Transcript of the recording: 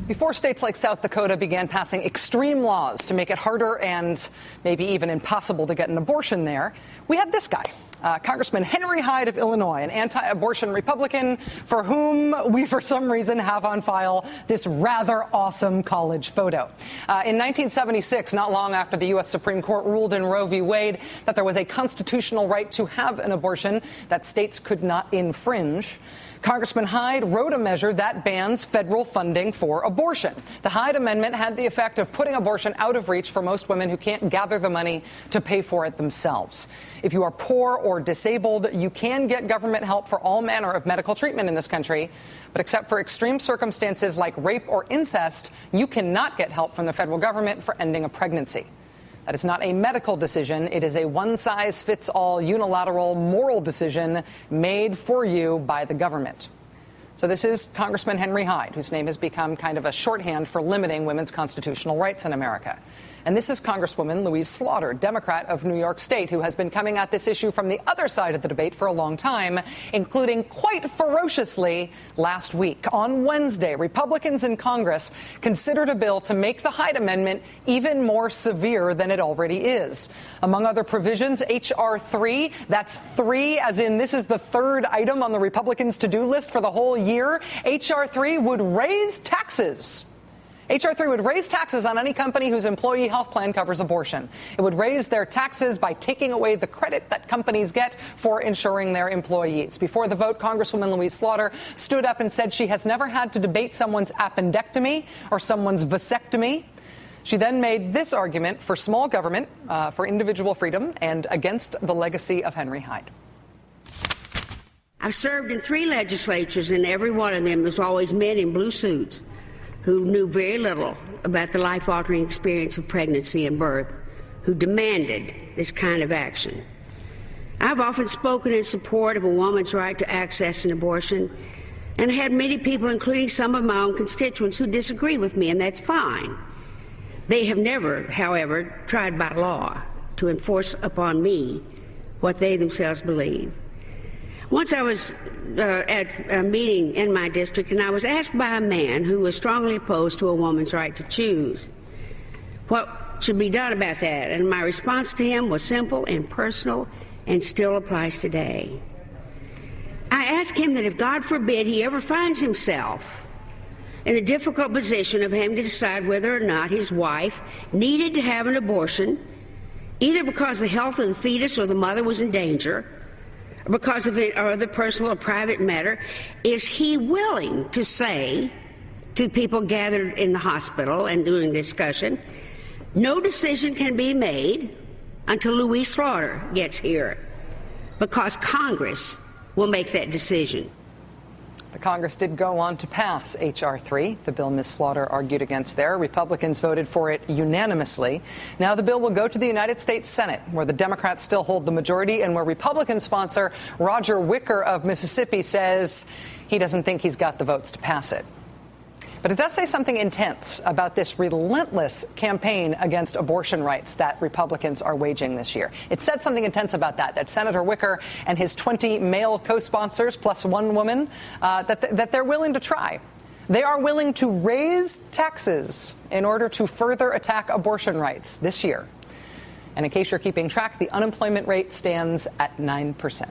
Before states like South Dakota began passing extreme laws to make it harder and maybe even impossible to get an abortion there, we had this guy. Congressman Henry Hyde of Illinois, an anti-abortion Republican for whom we, for some reason, have on file this rather awesome college photo. In 1976, not long after the U.S. Supreme Court ruled in Roe v. Wade that there was a constitutional right to have an abortion that states could not infringe, Congressman Hyde wrote a measure that bans federal funding for abortion. The Hyde Amendment had the effect of putting abortion out of reach for most women who can't gather the money to pay for it themselves. If you are poor or disabled, you can get government help for all manner of medical treatment in this country. But except for extreme circumstances like rape or incest, you cannot get help from the federal government for ending a pregnancy. That is not a medical decision. It is a one-size-fits-all unilateral moral decision made for you by the government. So this is Congressman Henry Hyde, whose name has become kind of a shorthand for limiting women's constitutional rights in America. And this is Congresswoman Louise Slaughter, Democrat of New York State, who has been coming at this issue from the other side of the debate for a long time, including quite ferociously last week. On Wednesday, Republicans in Congress considered a bill to make the Hyde Amendment even more severe than it already is. Among other provisions, H.R. 3, that's 3 as in this is the third item on the Republicans' to-do list for the whole year. H.R. 3 would raise taxes. H.R. 3 would raise taxes on any company whose employee health plan covers abortion. It would raise their taxes by taking away the credit that companies get for insuring their employees. Before the vote, Congresswoman Louise Slaughter stood up and said she has never had to debate someone's appendectomy or someone's vasectomy. She then made this argument for small government, for individual freedom, and against the legacy of Henry Hyde. I've served in 3 legislatures, and every one of them was always men in blue suits who knew very little about the life-altering experience of pregnancy and birth, who demanded this kind of action. I've often spoken in support of a woman's right to access an abortion, and had many people, including some of my own constituents, who disagree with me, and that's fine. They have never, however, tried by law to enforce upon me what they themselves believe. Once I was at a meeting in my district, and I was asked by a man who was strongly opposed to a woman's right to choose what should be done about that. And my response to him was simple and personal and still applies today. I asked him that if, God forbid, he ever finds himself in the difficult position of having to decide whether or not his wife needed to have an abortion, either because the health of the fetus or the mother was in danger, because of it or other personal or private matter, is he willing to say to people gathered in the hospital and doing discussion, no decision can be made until Louise Slaughter gets here, because Congress will make that decision. The Congress did go on to pass H.R. 3, the bill Ms. Slaughter argued against there. Republicans voted for it unanimously. Now the bill will go to the United States Senate, where the Democrats still hold the majority and where Republican sponsor Roger Wicker of Mississippi says he doesn't think he's got the votes to pass it. But it does say something intense about this relentless campaign against abortion rights that Republicans are waging this year. It said something intense about that Senator Wicker and his 20 male co-sponsors plus one woman, that they're willing to try. They are willing to raise taxes in order to further attack abortion rights this year. And in case you're keeping track, the unemployment rate stands at 9%.